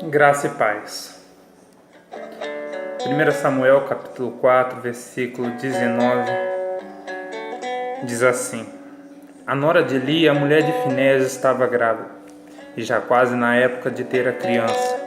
Graça e paz. 1 Samuel capítulo 4, versículo 19, diz assim: A nora de Eli, a mulher de Finéias, estava grávida, e já quase na época de ter a criança.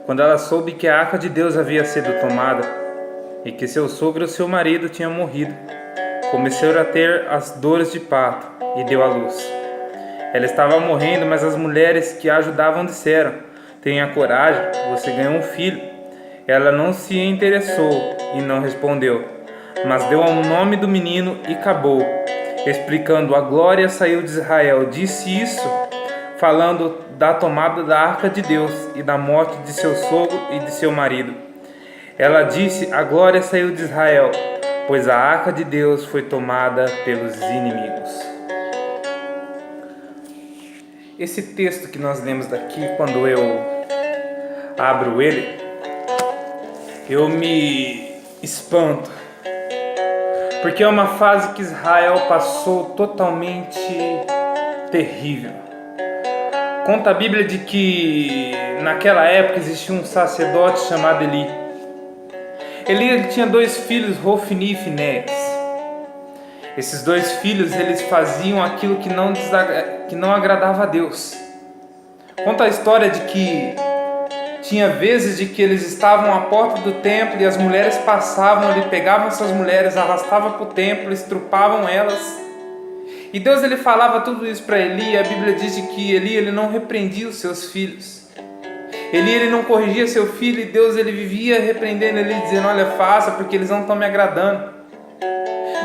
Quando ela soube que a arca de Deus havia sido tomada, e que seu sogro e seu marido tinham morrido, começou a ter as dores de parto, e deu à luz. Ela estava morrendo, mas as mulheres que a ajudavam disseram: Tenha coragem, você ganhou um filho. Ela não se interessou e não respondeu, mas deu o nome do menino e acabou, explicando: A glória saiu de Israel. Disse isso falando da tomada da arca de Deus e da morte de seu sogro e de seu marido. Ela disse: A glória saiu de Israel, pois a arca de Deus foi tomada pelos inimigos. Esse texto que nós lemos daqui, quando eu abro ele, eu me espanto, porque é uma fase que Israel passou totalmente terrível. Conta a Bíblia de que naquela época existia um sacerdote chamado Eli. Ele tinha dois filhos, Hofni e Finéias. Esses dois filhos, eles faziam aquilo que não agradava a Deus. Conta a história de que tinha vezes de que eles estavam à porta do templo e as mulheres passavam ali, pegavam essas mulheres, arrastavam para o templo, estrupavam elas. E Deus ele falava tudo isso para Eli, e a Bíblia diz de que Eli ele não repreendia os seus filhos. Eli ele não corrigia seu filho, e Deus ele vivia repreendendo ele, dizendo: Olha, faça, porque eles não estão me agradando.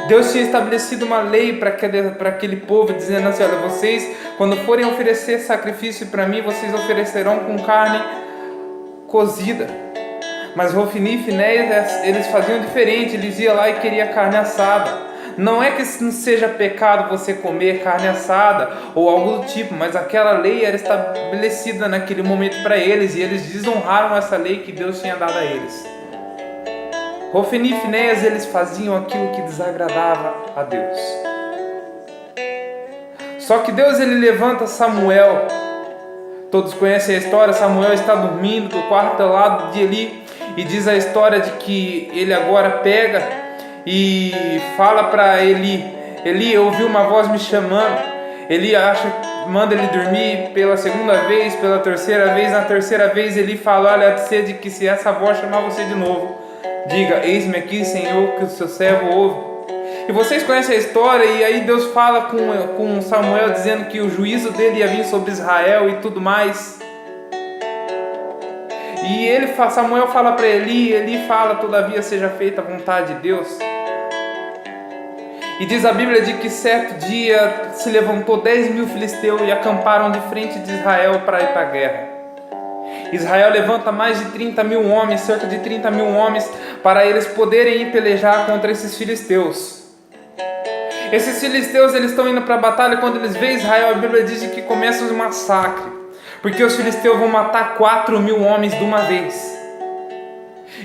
Deus tinha estabelecido uma lei para aquele povo, dizendo assim: Olha, vocês, quando forem oferecer sacrifício para mim, vocês oferecerão com carne cozida. Mas Hofni e Finéias, eles faziam diferente, eles iam lá e queriam carne assada. Não é que não seja pecado você comer carne assada ou algo do tipo, mas aquela lei era estabelecida naquele momento para eles, e eles desonraram essa lei que Deus tinha dado a eles. Hofni e Finéias, eles faziam aquilo que desagradava a Deus. Só que Deus ele levanta Samuel. Todos conhecem a história. Samuel está dormindo do quarto ao lado de Eli, e diz a história de que ele agora pega e fala para Eli: Eli, eu ouvi uma voz me chamando. Eli manda ele dormir pela segunda vez, pela terceira vez. Na terceira vez Eli fala: Olha, de que se essa voz chamar você de novo, diga: Eis-me aqui, Senhor, que o seu servo ouve. E vocês conhecem a história, e aí Deus fala com Samuel, dizendo que o juízo dele ia vir sobre Israel e tudo mais. E Samuel fala para Eli fala: Todavia seja feita a vontade de Deus. E diz a Bíblia de que certo dia se levantou 10.000 filisteus e acamparam de frente de Israel para ir para a guerra. Israel levanta mais de 30.000 homens, cerca de 30.000 homens, para eles poderem ir pelejar contra esses filisteus. Esses filisteus, eles estão indo para a batalha. Quando eles veem Israel, a Bíblia diz que começa um massacre, porque os filisteus vão matar 4.000 homens de uma vez.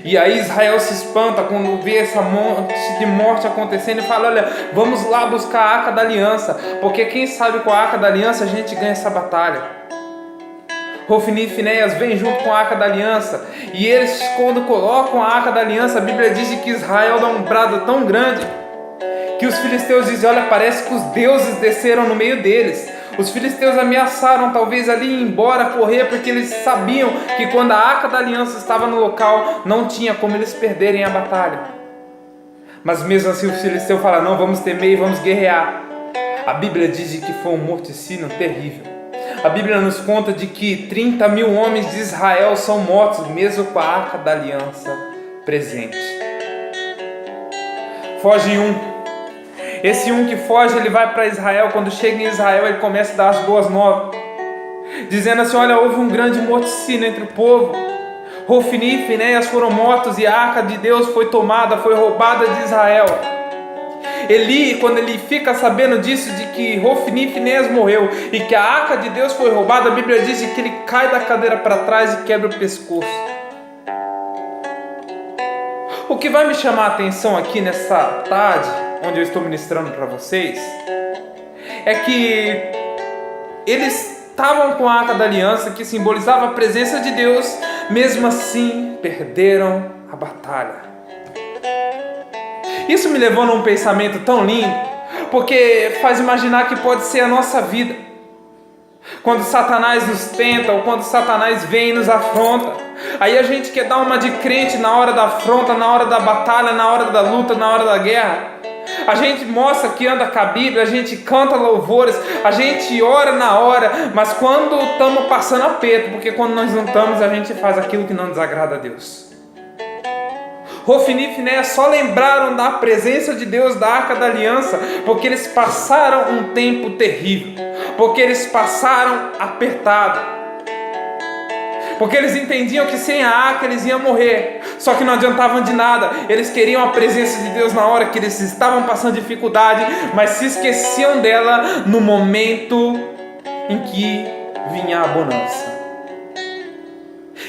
E aí Israel se espanta quando vê essa monte de morte acontecendo, e fala: Olha, vamos lá buscar a Arca da Aliança, porque quem sabe com a Arca da Aliança a gente ganha essa batalha. Hofni e Finéias vêm junto com a Arca da Aliança, e eles, quando colocam a Arca da Aliança, a Bíblia diz que Israel dá um brado tão grande que os filisteus dizem: Olha, parece que os deuses desceram no meio deles. Os filisteus ameaçaram talvez ali ir embora, correr, porque eles sabiam que quando a Arca da Aliança estava no local, não tinha como eles perderem a batalha. Mas mesmo assim os filisteus falam: Não, vamos temer e vamos guerrear. A Bíblia diz que foi um morticínio terrível. A Bíblia nos conta de que 30.000 homens de Israel são mortos, mesmo com a Arca da Aliança presente. Foge um. Esse um que foge, ele vai para Israel. Quando chega em Israel, ele começa a dar as boas novas, dizendo assim: Olha, houve um grande morticínio entre o povo. Hofni e Finéias foram mortos, e a Arca de Deus foi tomada, foi roubada de Israel. Eli, quando ele fica sabendo disso, de que Hofni e Finéias morreu e que a Arca de Deus foi roubada, a Bíblia diz que ele cai da cadeira para trás e quebra o pescoço. O que vai me chamar a atenção aqui nessa tarde, onde eu estou ministrando para vocês, é que eles estavam com a Arca da Aliança, que simbolizava a presença de Deus, mesmo assim perderam a batalha. Isso me levou num pensamento tão lindo, porque faz imaginar que pode ser a nossa vida. Quando Satanás nos tenta, ou quando Satanás vem e nos afronta, aí a gente quer dar uma de crente na hora da afronta, na hora da batalha, na hora da luta, na hora da guerra. A gente mostra que anda com a Bíblia, a gente canta louvores, a gente ora na hora, mas quando estamos passando aperto, porque quando nós não estamos, a gente faz aquilo que não desagrada a Deus. Hofni e Finéias só lembraram da presença de Deus, da Arca da Aliança, porque eles passaram um tempo terrível, porque eles passaram apertado, porque eles entendiam que sem a arca eles iam morrer, só que não adiantavam de nada. Eles queriam a presença de Deus na hora que eles estavam passando dificuldade, mas se esqueciam dela no momento em que vinha a bonança.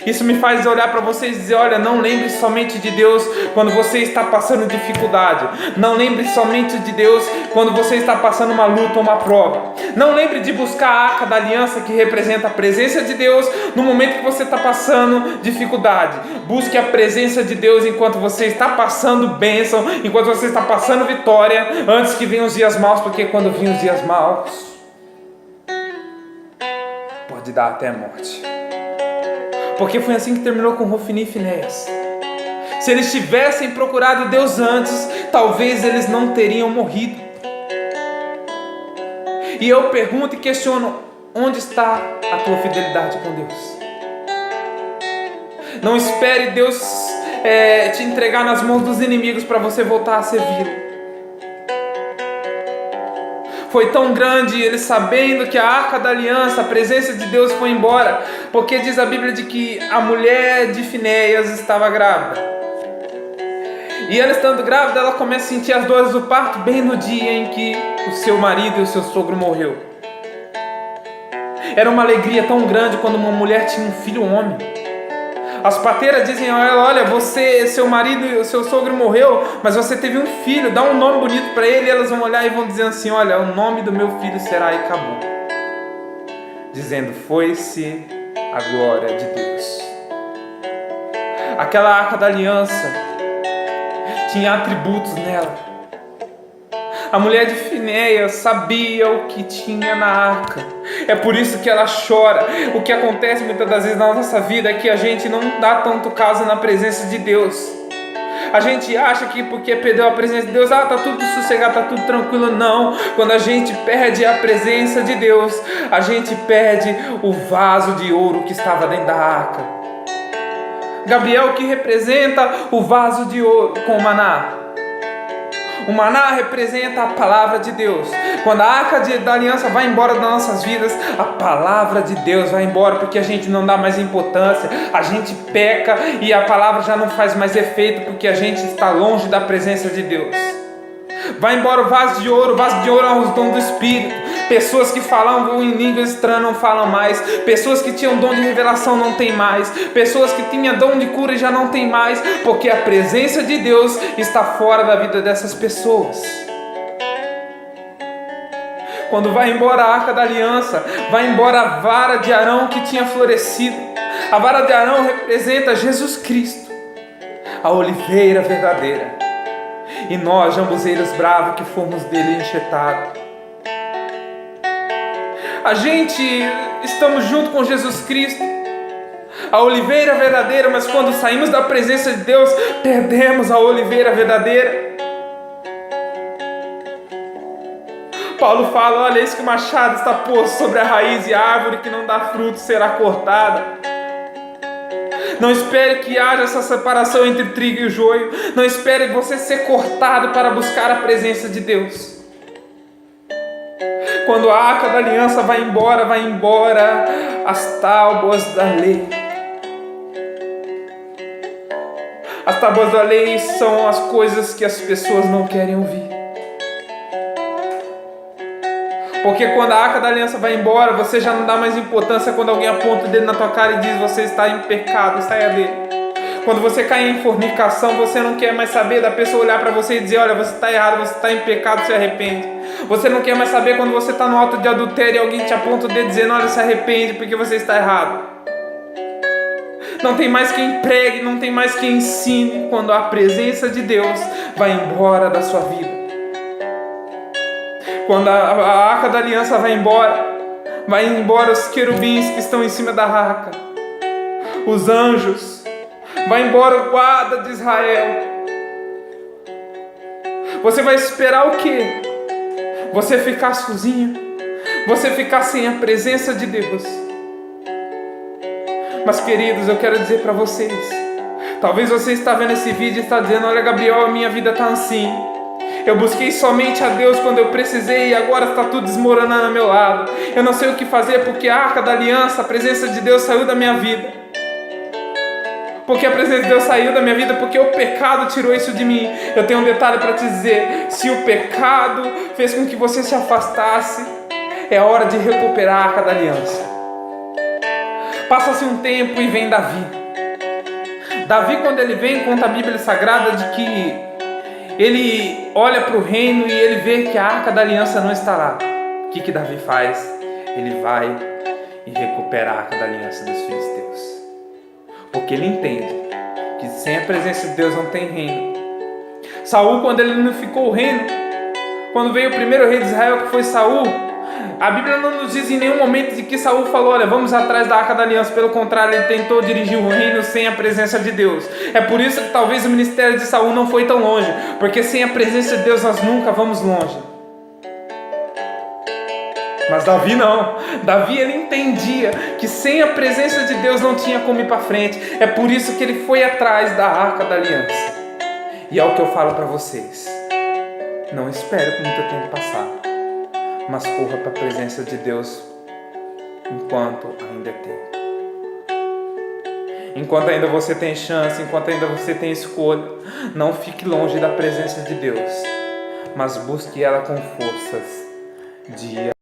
Isso me faz olhar para vocês e dizer: olha, não lembre somente de Deus quando você está passando dificuldade. Não lembre somente de Deus quando você está passando uma luta ou uma prova. Não lembre de buscar a Arca da Aliança, que representa a presença de Deus, no momento que você está passando dificuldade. Busque a presença de Deus enquanto você está passando bênção, enquanto você está passando vitória, antes que venham os dias maus, porque quando vinham os dias maus, pode dar até a morte. Porque foi assim que terminou com Hofni e Finéias. Se eles tivessem procurado Deus antes, talvez eles não teriam morrido. E eu pergunto e questiono: onde está a tua fidelidade com Deus? Não espere Deus te entregar nas mãos dos inimigos para você voltar a servi-lo. Foi tão grande eles sabendo que a Arca da Aliança, a presença de Deus foi embora, porque diz a Bíblia de que a mulher de Finéias estava grávida. E ela estando grávida, ela começa a sentir as dores do parto bem no dia em que o seu marido e o seu sogro morreu. Era uma alegria tão grande quando uma mulher tinha um filho homem. As parteiras dizem a ela: olha, seu marido e o seu sogro morreu, mas você teve um filho, dá um nome bonito para ele. E elas vão olhar e vão dizer assim: olha, o nome do meu filho será Icabod, dizendo: foi-se a glória de Deus. Aquela Arca da Aliança tinha atributos nela. A mulher de Finéias sabia o que tinha na arca. É por isso que ela chora. O que acontece muitas das vezes na nossa vida é que a gente não dá tanto caso na presença de Deus. A gente acha que porque perdeu a presença de Deus, tá tudo sossegado, tá tudo tranquilo. Não, quando a gente perde a presença de Deus, a gente perde o vaso de ouro que estava dentro da arca. Gabriel, que representa o vaso de ouro com o maná. O maná representa a palavra de Deus. Quando a Arca da Aliança vai embora das nossas vidas, a palavra de Deus vai embora, porque a gente não dá mais importância, a gente peca e a palavra já não faz mais efeito, porque a gente está longe da presença de Deus. Vai embora o vaso de ouro é o dom do Espírito. Pessoas que falavam em língua estranha não falam mais. Pessoas que tinham dom de revelação não tem mais. Pessoas que tinham dom de cura já não tem mais, porque a presença de Deus está fora da vida dessas pessoas. Quando vai embora a Arca da Aliança, vai embora a vara de Arão que tinha florescido. A vara de Arão representa Jesus Cristo, a oliveira verdadeira. E nós, jambuzeiros bravos, que fomos dele enxertados. A gente estamos junto com Jesus Cristo, a oliveira verdadeira, mas quando saímos da presença de Deus, perdemos a oliveira verdadeira. Paulo fala: olha, eis que o machado está posto sobre a raiz, e a árvore que não dá fruto será cortada. Não espere que haja essa separação entre o trigo e o joio. Não espere você ser cortado para buscar a presença de Deus. Quando a Arca da Aliança vai embora as tábuas da lei. As tábuas da lei são as coisas que as pessoas não querem ouvir. Porque quando a Arca da Aliança vai embora, você já não dá mais importância quando alguém aponta o dedo na tua cara e diz: você está em pecado, saia dele. Quando você cai em fornicação, você não quer mais saber da pessoa olhar para você e dizer: olha, você está errado, você está em pecado, se arrepende. Você não quer mais saber quando você está no ato de adultério e alguém te aponta o dedo dizendo: olha, se arrepende porque você está errado. Não tem mais quem pregue, não tem mais quem ensine quando a presença de Deus vai embora da sua vida. Quando a arca da aliança vai embora os querubins que estão em cima da arca, os anjos, vai embora o guarda de Israel. Você vai esperar o quê? Você ficar sozinho? Você ficar sem a presença de Deus? Mas queridos, eu quero dizer para vocês, talvez você está vendo esse vídeo e está dizendo: olha, Gabriel, a minha vida está assim. Eu busquei somente a Deus quando eu precisei e agora está tudo desmoronando ao meu lado. Eu não sei o que fazer porque a arca da aliança, a presença de Deus saiu da minha vida. Porque a presença de Deus saiu da minha vida, porque o pecado tirou isso de mim. Eu tenho um detalhe para te dizer: se o pecado fez com que você se afastasse, é hora de recuperar a arca da aliança. Passa-se um tempo e vem Davi. Davi, quando ele vem, conta a Bíblia Sagrada de que ele olha para o reino e ele vê que a arca da aliança não está lá. O que Davi faz? Ele vai e recupera a arca da aliança dos filisteus. Porque ele entende que sem a presença de Deus não tem reino. Saul, quando ele unificou o reino, quando veio o primeiro rei de Israel, que foi Saul, a Bíblia não nos diz em nenhum momento de que Saul falou: olha, vamos atrás da arca da aliança. Pelo contrário, ele tentou dirigir o reino sem a presença de Deus. É por isso que talvez o ministério de Saul não foi tão longe, porque sem a presença de Deus nós nunca vamos longe. Mas Davi não. Davi, ele entendia que sem a presença de Deus não tinha como ir para frente. É por isso que ele foi atrás da arca da aliança. E é o que eu falo para vocês: não espere por muito tempo passar, mas corra para a presença de Deus enquanto ainda é tempo. Enquanto ainda você tem chance, enquanto ainda você tem escolha, não fique longe da presença de Deus, mas busque ela com forças dia